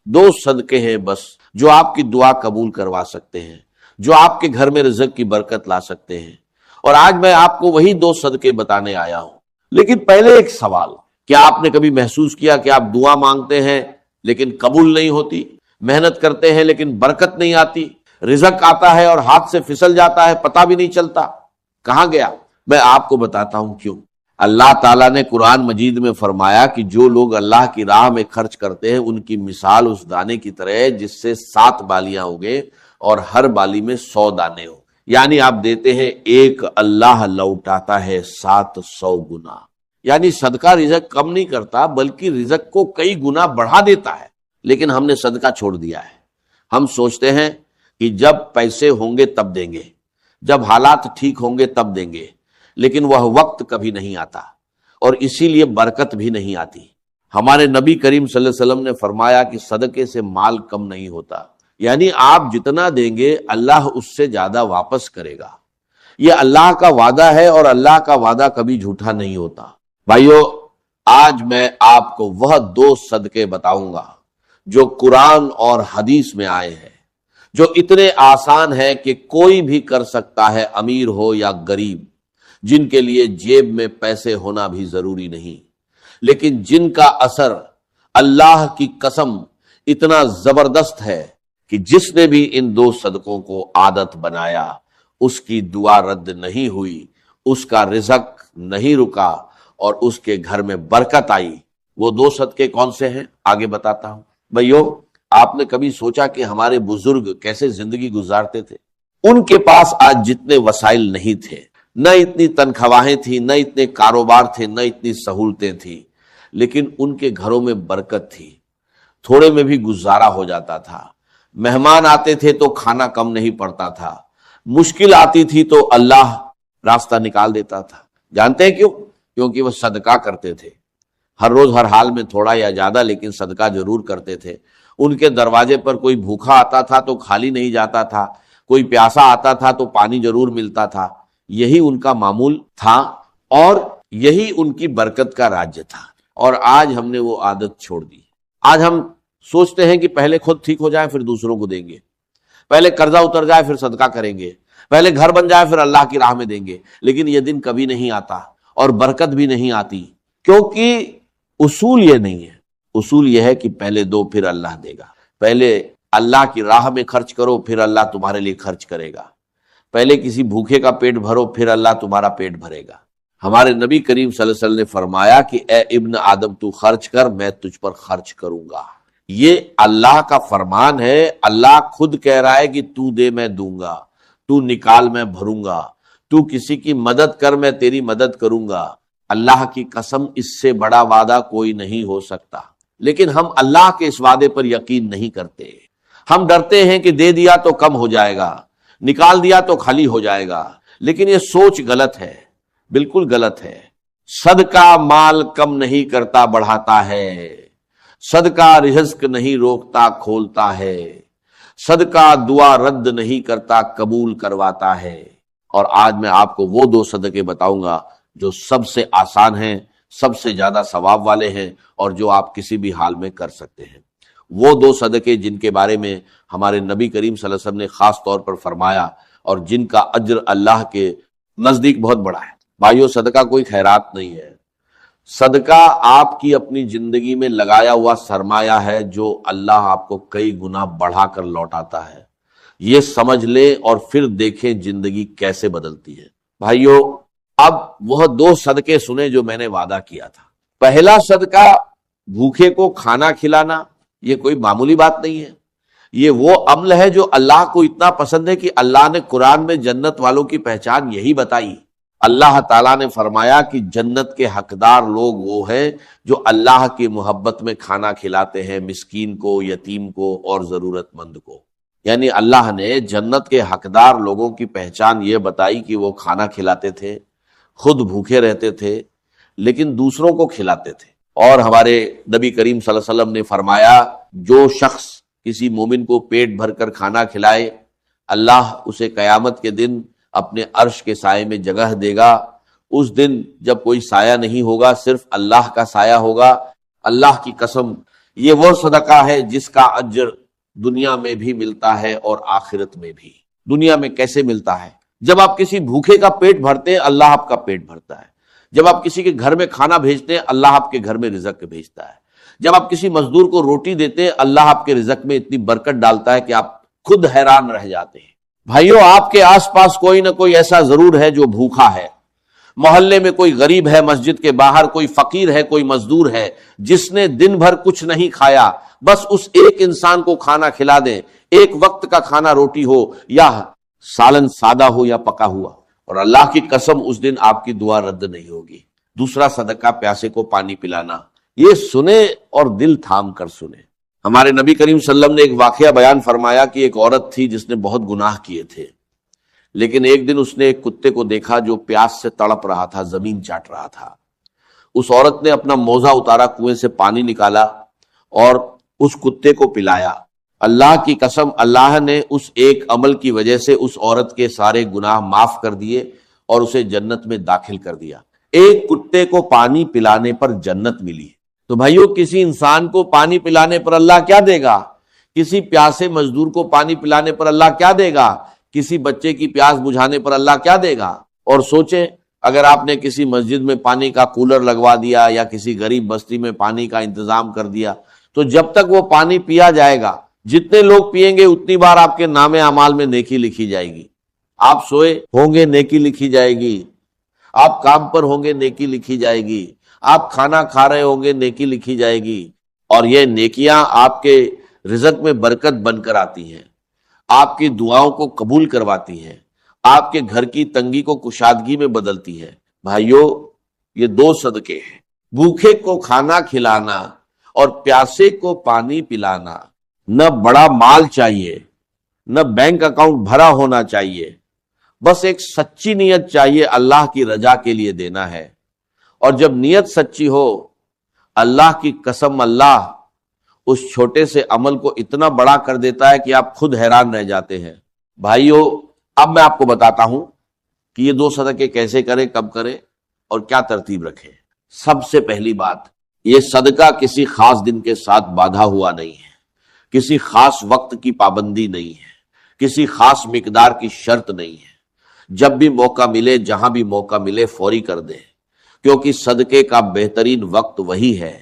دو صدقے ہیں بس جو آپ کی دعا قبول کروا سکتے ہیں، جو آپ کے گھر میں رزق کی برکت لا سکتے ہیں، اور آج میں آپ کو وہی دو صدقے بتانے آیا ہوں۔ لیکن پہلے ایک سوال، کیا آپ نے کبھی محسوس کیا کہ آپ دعا مانگتے ہیں لیکن قبول نہیں ہوتی، محنت کرتے ہیں لیکن برکت نہیں آتی، رزق آتا ہے اور ہاتھ سے پھسل جاتا ہے، پتہ بھی نہیں چلتا کہاں گیا؟ میں آپ کو بتاتا ہوں کیوں۔ اللہ تعالیٰ نے قرآن مجید میں فرمایا کہ جو لوگ اللہ کی راہ میں خرچ کرتے ہیں ان کی مثال اس دانے کی طرح ہے جس سے 7 بالیاں ہوگے اور ہر بالی میں 100 دانے ہو، یعنی آپ دیتے ہیں ایک، اللہ لوٹاتا ہے 700 گنا۔ یعنی صدقہ رزق کم نہیں کرتا بلکہ رزق کو کئی گنا بڑھا دیتا ہے، لیکن ہم نے صدقہ چھوڑ دیا ہے۔ ہم سوچتے ہیں کہ جب پیسے ہوں گے تب دیں گے، جب حالات ٹھیک ہوں گے تب دیں گے، لیکن وہ وقت کبھی نہیں آتا اور اسی لیے برکت بھی نہیں آتی۔ ہمارے نبی کریم صلی اللہ علیہ وسلم نے فرمایا کہ صدقے سے مال کم نہیں ہوتا، یعنی آپ جتنا دیں گے اللہ اس سے زیادہ واپس کرے گا۔ یہ اللہ کا وعدہ ہے اور اللہ کا وعدہ کبھی جھوٹا نہیں ہوتا۔ بھائیو، آج میں آپ کو وہ 2 صدقے بتاؤں گا جو قرآن اور حدیث میں آئے ہیں، جو اتنے آسان ہے کہ کوئی بھی کر سکتا ہے، امیر ہو یا غریب، جن کے لیے جیب میں پیسے ہونا بھی ضروری نہیں، لیکن جن کا اثر اللہ کی قسم اتنا زبردست ہے کہ جس نے بھی ان 2 صدقوں کو عادت بنایا اس کی دعا رد نہیں ہوئی، اس کا رزق نہیں رکا اور اس کے گھر میں برکت آئی۔ وہ 2 صدقے کون سے ہیں آگے بتاتا ہوں۔ بھائیو، آپ نے کبھی سوچا کہ ہمارے بزرگ کیسے زندگی گزارتے تھے؟ ان کے پاس آج جتنے وسائل نہیں تھے، نہ اتنی تنخواہیں تھیں، نہ اتنے کاروبار تھے، نہ اتنی سہولتیں تھیں، لیکن ان کے گھروں میں برکت تھی، تھوڑے میں بھی گزارا ہو جاتا تھا۔ مہمان آتے تھے تو کھانا کم نہیں پڑتا تھا، مشکل آتی تھی تو اللہ راستہ نکال دیتا تھا۔ جانتے ہیں کیوں؟ کیونکہ وہ صدقہ کرتے تھے، ہر روز ہر حال میں تھوڑا یا زیادہ لیکن صدقہ ضرور کرتے تھے۔ ان کے دروازے پر کوئی بھوکا آتا تھا تو خالی نہیں جاتا تھا، کوئی پیاسا آتا تھا تو پانی ضرور ملتا تھا۔ یہی ان کا معمول تھا اور یہی ان کی برکت کا راج تھا، اور آج ہم نے وہ عادت چھوڑ دی۔ آج ہم سوچتے ہیں کہ پہلے خود ٹھیک ہو جائے پھر دوسروں کو دیں گے، پہلے قرضہ اتر جائے پھر صدقہ کریں گے، پہلے گھر بن جائے پھر اللہ کی راہ میں دیں گے، لیکن یہ دن کبھی نہیں آتا اور برکت بھی نہیں آتی، کیونکہ اصول یہ نہیں ہے۔ اصول یہ ہے کہ پہلے دو پھر اللہ دے گا، پہلے اللہ کی راہ میں خرچ کرو پھر اللہ تمہارے لیے خرچ کرے گا، پہلے کسی بھوکے کا پیٹ بھرو پھر اللہ تمہارا پیٹ بھرے گا۔ ہمارے نبی کریم صلی اللہ علیہ وسلم نے فرمایا کہ اے ابن آدم تو خرچ کر، میں تجھ پر خرچ کروں گا۔ یہ اللہ کا فرمان ہے، اللہ خود کہہ رہا ہے کہ تو دے میں دوں گا، تو نکال میں بھروں گا، تو کسی کی مدد کر میں تیری مدد کروں گا۔ اللہ کی قسم اس سے بڑا وعدہ کوئی نہیں ہو سکتا، لیکن ہم اللہ کے اس وعدے پر یقین نہیں کرتے۔ ہم ڈرتے ہیں کہ دے دیا تو کم ہو جائے گا، نکال دیا تو خالی ہو جائے گا، لیکن یہ سوچ غلط ہے، بالکل غلط ہے۔ صدقہ مال کم نہیں کرتا، بڑھاتا ہے۔ صدقہ رزق نہیں روکتا، کھولتا ہے۔ صدقہ دعا رد نہیں کرتا، قبول کرواتا ہے۔ اور آج میں آپ کو وہ 2 صدقے بتاؤں گا جو سب سے آسان ہیں، سب سے زیادہ ثواب والے ہیں، اور جو آپ کسی بھی حال میں کر سکتے ہیں۔ وہ 2 صدقے جن کے بارے میں ہمارے نبی کریم صلی اللہ علیہ وسلم نے خاص طور پر فرمایا اور جن کا اجر اللہ کے نزدیک بہت بڑا ہے۔ بھائیو، صدقہ کوئی خیرات نہیں ہے، صدقہ آپ کی اپنی زندگی میں لگایا ہوا سرمایہ ہے جو اللہ آپ کو کئی گنا بڑھا کر لوٹاتا ہے۔ یہ سمجھ لیں اور پھر دیکھیں زندگی کیسے بدلتی ہے۔ بھائیو، اب وہ 2 صدقے سنیں جو میں نے وعدہ کیا تھا۔ پہلا صدقہ بھوکے کو کھانا کھلانا، یہ کوئی معمولی بات نہیں ہے، یہ وہ عمل ہے جو اللہ کو اتنا پسند ہے کہ اللہ نے قرآن میں جنت والوں کی پہچان یہی بتائی۔ اللہ تعالیٰ نے فرمایا کہ جنت کے حقدار لوگ وہ ہیں جو اللہ کی محبت میں کھانا کھلاتے ہیں مسکین کو، یتیم کو اور ضرورت مند کو۔ یعنی اللہ نے جنت کے حقدار لوگوں کی پہچان یہ بتائی کہ وہ کھانا کھلاتے تھے، خود بھوکے رہتے تھے لیکن دوسروں کو کھلاتے تھے۔ اور ہمارے نبی کریم صلی اللہ علیہ وسلم نے فرمایا جو شخص کسی مومن کو پیٹ بھر کر کھانا کھلائے، اللہ اسے قیامت کے دن اپنے عرش کے سائے میں جگہ دے گا۔ اس دن جب کوئی سایہ نہیں ہوگا، صرف اللہ کا سایہ ہوگا۔ اللہ کی قسم، یہ وہ صدقہ ہے جس کا اجر دنیا میں بھی ملتا ہے اور آخرت میں بھی۔ دنیا میں کیسے ملتا ہے؟ جب آپ کسی بھوکے کا پیٹ بھرتے ہیں اللہ آپ کا پیٹ بھرتا ہے۔ جب آپ کسی کے گھر میں کھانا بھیجتے ہیں اللہ آپ کے گھر میں رزق بھیجتا ہے۔ جب آپ کسی مزدور کو روٹی دیتے ہیں اللہ آپ کے رزق میں اتنی برکت ڈالتا ہے کہ آپ خود حیران رہ جاتے ہیں۔ بھائیو، آپ کے آس پاس کوئی نہ کوئی ایسا ضرور ہے جو بھوکا ہے، محلے میں کوئی غریب ہے، مسجد کے باہر کوئی فقیر ہے، کوئی مزدور ہے جس نے دن بھر کچھ نہیں کھایا، بس اس ایک انسان کو کھانا کھلا دیں، ایک وقت کا کھانا روٹی ہو یا سالن سادہ ہو یا پکا ہوا، اور اللہ کی قسم اس دن آپ کی دعا رد نہیں ہوگی۔ دوسرا صدقہ پیاسے کو پانی پلانا، یہ سنیں اور دل تھام کر سنیں۔ ہمارے نبی کریم صلی اللہ علیہ وسلم نے ایک واقعہ بیان فرمایا کہ ایک عورت تھی جس نے بہت گناہ کیے تھے، لیکن ایک دن اس نے ایک کتے کو دیکھا جو پیاس سے تڑپ رہا تھا، زمین چاٹ رہا تھا۔ اس عورت نے اپنا موزہ اتارا، کنویں سے پانی نکالا اور اس کتے کو پلایا۔ اللہ کی قسم، اللہ نے اس ایک عمل کی وجہ سے اس عورت کے سارے گناہ معاف کر دیے اور اسے جنت میں داخل کر دیا۔ ایک کتے کو پانی پلانے پر جنت ملی۔ تو بھائیو، کسی انسان کو پانی پلانے پر اللہ کیا دے گا؟ کسی پیاسے مزدور کو پانی پلانے پر اللہ کیا دے گا؟ کسی بچے کی پیاس بجھانے پر اللہ کیا دے گا؟ اور سوچیں، اگر آپ نے کسی مسجد میں پانی کا کولر لگوا دیا یا کسی غریب بستی میں پانی کا انتظام کر دیا، تو جب تک وہ پانی پیا جائے گا، جتنے لوگ پیئیں گے اتنی بار آپ کے نام اعمال میں نیکی لکھی جائے گی۔ آپ سوئے ہوں گے نیکی لکھی جائے گی، آپ کام پر ہوں گے نیکی لکھی جائے گی، آپ کھانا کھا رہے ہوں گے نیکی لکھی جائے گی، اور یہ نیکیاں آپ کے رزق میں برکت بن کر آتی ہیں، آپ کی دعاؤں کو قبول کرواتی ہیں، آپ کے گھر کی تنگی کو کشادگی میں بدلتی ہے۔ بھائیو، یہ دو صدقے ہیں، بھوکے کو کھانا کھلانا اور پیاسے کو پانی پلانا۔ نہ بڑا مال چاہیے، نہ بینک اکاؤنٹ بھرا ہونا چاہیے، بس ایک سچی نیت چاہیے، اللہ کی رضا کے لیے دینا ہے۔ اور جب نیت سچی ہو، اللہ کی قسم، اللہ اس چھوٹے سے عمل کو اتنا بڑا کر دیتا ہے کہ آپ خود حیران رہ جاتے ہیں۔ بھائیو، اب میں آپ کو بتاتا ہوں کہ یہ دو صدقے کیسے کریں، کب کریں اور کیا ترتیب رکھیں۔ سب سے پہلی بات، یہ صدقہ کسی خاص دن کے ساتھ باندھا ہوا نہیں ہے، کسی خاص وقت کی پابندی نہیں ہے، کسی خاص مقدار کی شرط نہیں ہے۔ جب بھی موقع ملے، جہاں بھی موقع ملے، فوری کر دیں، کیونکہ صدقے کا بہترین وقت وہی ہے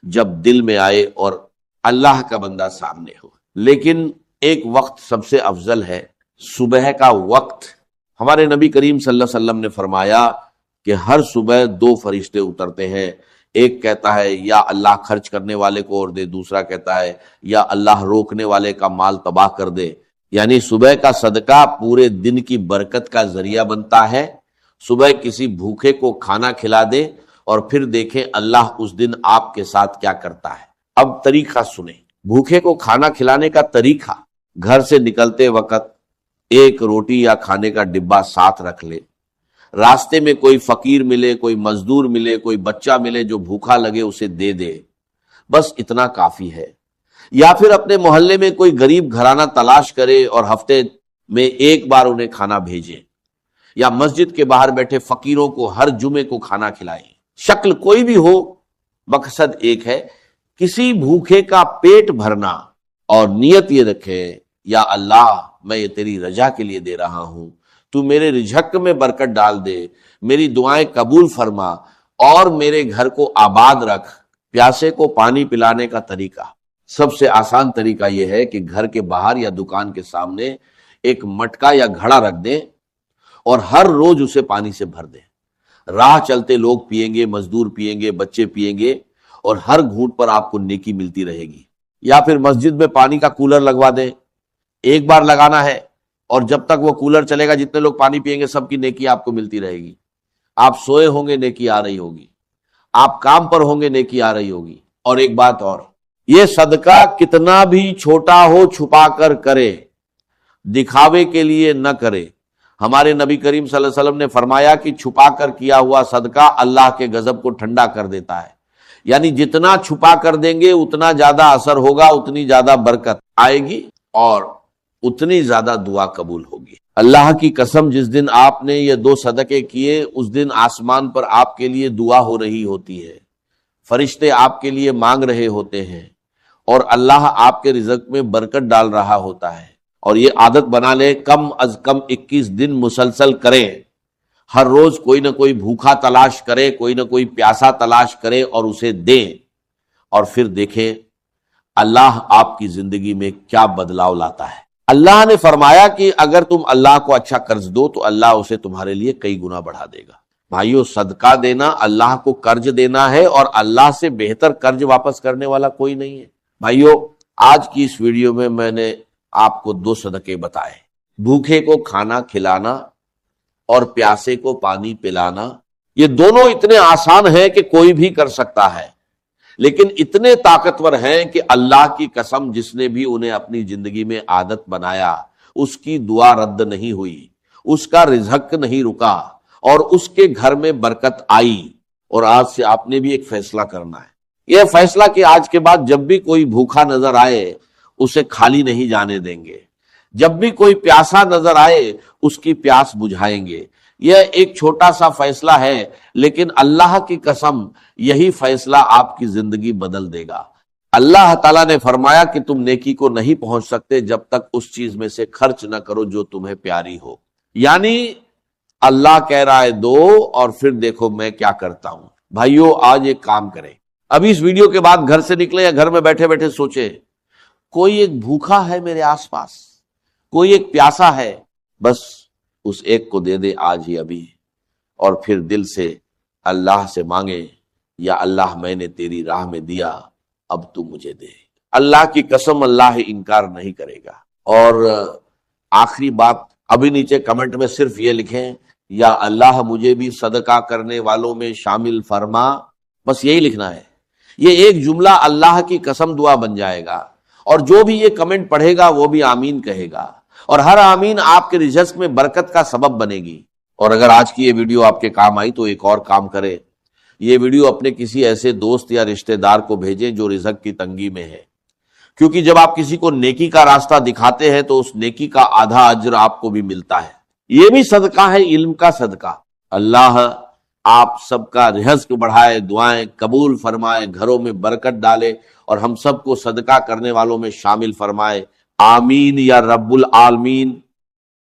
جب دل میں آئے اور اللہ کا بندہ سامنے ہو۔ لیکن ایک وقت سب سے افضل ہے، صبح کا وقت۔ ہمارے نبی کریم صلی اللہ علیہ وسلم نے فرمایا کہ ہر صبح دو فرشتے اترتے ہیں، ایک کہتا ہے یا اللہ خرچ کرنے والے کو اور دے، دوسرا کہتا ہے یا اللہ روکنے والے کا مال تباہ کر دے۔ یعنی صبح کا صدقہ پورے دن کی برکت کا ذریعہ بنتا ہے۔ صبح کسی بھوکے کو کھانا کھلا دے اور پھر دیکھیں اللہ اس دن آپ کے ساتھ کیا کرتا ہے۔ اب طریقہ سنیں، بھوکے کو کھانا کھلانے کا طریقہ، گھر سے نکلتے وقت ایک روٹی یا کھانے کا ڈبہ ساتھ رکھ لے، راستے میں کوئی فقیر ملے، کوئی مزدور ملے، کوئی بچہ ملے جو بھوکا لگے، اسے دے دے، بس اتنا کافی ہے۔ یا پھر اپنے محلے میں کوئی غریب گھرانہ تلاش کرے اور ہفتے میں ایک بار انہیں کھانا بھیجے، یا مسجد کے باہر بیٹھے فقیروں کو ہر جمعے کو کھانا کھلائیں۔ شکل کوئی بھی ہو، مقصد ایک ہے، کسی بھوکے کا پیٹ بھرنا، اور نیت یہ رکھے، یا اللہ میں یہ تیری رضا کے لیے دے رہا ہوں، تو میرے رزق میں برکت ڈال دے، میری دعائیں قبول فرما اور میرے گھر کو آباد رکھ۔ پیاسے کو پانی پلانے کا طریقہ، سب سے آسان طریقہ یہ ہے کہ گھر کے باہر یا دکان کے سامنے ایک مٹکا یا گھڑا رکھ دیں اور ہر روز اسے پانی سے بھر دیں۔ راہ چلتے لوگ پیئیں گے، مزدور پیئیں گے، بچے پیئیں گے، اور ہر گھونٹ پر آپ کو نیکی ملتی رہے گی۔ یا پھر مسجد میں پانی کا کولر لگوا دیں، ایک بار لگانا ہے اور جب تک وہ کولر چلے گا جتنے لوگ پانی پیئیں گے سب کی نیکی آپ کو ملتی رہے گی۔ آپ سوئے ہوں گے نیکی آ رہی ہوگی، آپ کام پر ہوں گے نیکی آ رہی ہوگی۔ اور ایک بات اور، یہ صدقہ کتنا بھی چھوٹا ہو چھپا کر کرے، دکھاوے کے لیے نہ کرے۔ ہمارے نبی کریم صلی اللہ علیہ وسلم نے فرمایا کہ چھپا کر کیا ہوا صدقہ اللہ کے غضب کو ٹھنڈا کر دیتا ہے۔ یعنی جتنا چھپا کر دیں گے اتنا زیادہ اثر ہوگا، اتنی زیادہ برکت آئے گی اور اتنی زیادہ دعا قبول ہوگی۔ اللہ کی قسم، جس دن آپ نے یہ دو صدقے کیے اس دن آسمان پر آپ کے لیے دعا ہو رہی ہوتی ہے، فرشتے آپ کے لیے مانگ رہے ہوتے ہیں، اور اللہ آپ کے رزق میں برکت ڈال رہا ہوتا ہے، اور یہ عادت بنا لیں کم از کم 21 دن مسلسل کریں، ہر روز کوئی نہ کوئی بھوکا تلاش کرے، کوئی نہ کوئی پیاسا تلاش کرے اور اسے دیں، اور پھر دیکھیں اللہ آپ کی زندگی میں کیا بدلاؤ لاتا ہے۔ اللہ نے فرمایا کہ اگر تم اللہ کو اچھا قرض دو تو اللہ اسے تمہارے لیے کئی گنا بڑھا دے گا۔ بھائیو، صدقہ دینا اللہ کو قرض دینا ہے، اور اللہ سے بہتر قرض واپس کرنے والا کوئی نہیں ہے۔ بھائیو، آج کی اس ویڈیو میں نے آپ کو 2 صدقے بتائے، بھوکے کو کھانا کھلانا اور پیاسے کو پانی پلانا۔ یہ دونوں اتنے آسان ہیں کہ کوئی بھی کر سکتا ہے، لیکن اتنے طاقتور ہیں کہ اللہ کی قسم جس نے بھی انہیں اپنی زندگی میں عادت بنایا اس کی دعا رد نہیں ہوئی، اس کا رزق نہیں رکا، اور اس کے گھر میں برکت آئی۔ اور آج سے آپ نے بھی ایک فیصلہ کرنا ہے، یہ فیصلہ کہ آج کے بعد جب بھی کوئی بھوکا نظر آئے اسے خالی نہیں جانے دیں گے، جب بھی کوئی پیاسا نظر آئے اس کی پیاس بجھائیں گے۔ یہ ایک چھوٹا سا فیصلہ ہے، لیکن اللہ کی قسم یہی فیصلہ آپ کی زندگی بدل دے گا۔ اللہ تعالیٰ نے فرمایا کہ تم نیکی کو نہیں پہنچ سکتے جب تک اس چیز میں سے خرچ نہ کرو جو تمہیں پیاری ہو۔ یعنی اللہ کہہ رہا ہے دو، اور پھر دیکھو میں کیا کرتا ہوں۔ بھائیو، آج ایک کام کریں، ابھی اس ویڈیو کے بعد گھر سے نکلیں یا گھر میں بیٹھے بیٹھے سوچیں، کوئی ایک بھوکا ہے میرے آس پاس، کوئی ایک پیاسا ہے، بس اس ایک کو دے دے آج ہی ابھی، اور پھر دل سے اللہ سے مانگے، یا اللہ میں نے تیری راہ میں دیا، اب تو مجھے دے۔ اللہ کی قسم اللہ انکار نہیں کرے گا۔ اور آخری بات، ابھی نیچے کمنٹ میں صرف یہ لکھیں، یا اللہ مجھے بھی صدقہ کرنے والوں میں شامل فرما، بس یہی لکھنا ہے۔ یہ ایک جملہ اللہ کی قسم دعا بن جائے گا، اور جو بھی یہ کمنٹ پڑھے گا وہ بھی آمین کہے گا، اور ہر آمین آپ کے رزق میں برکت کا سبب بنے گی۔ اور اگر آج کی یہ ویڈیو آپ کے کام آئی تو ایک اور کام کرے، یہ ویڈیو اپنے کسی ایسے دوست یا رشتہ دار کو بھیجیں جو رزق کی تنگی میں ہے، کیونکہ جب آپ کسی کو نیکی کا راستہ دکھاتے ہیں تو اس نیکی کا آدھا اجر آپ کو بھی ملتا ہے۔ یہ بھی صدقہ ہے، علم کا صدقہ۔ اللہ آپ سب کا رزق بڑھائے، دعائیں قبول فرمائے، گھروں میں برکت ڈالے، اور ہم سب کو صدقہ کرنے والوں میں شامل فرمائے۔ آمین یا رب العالمین۔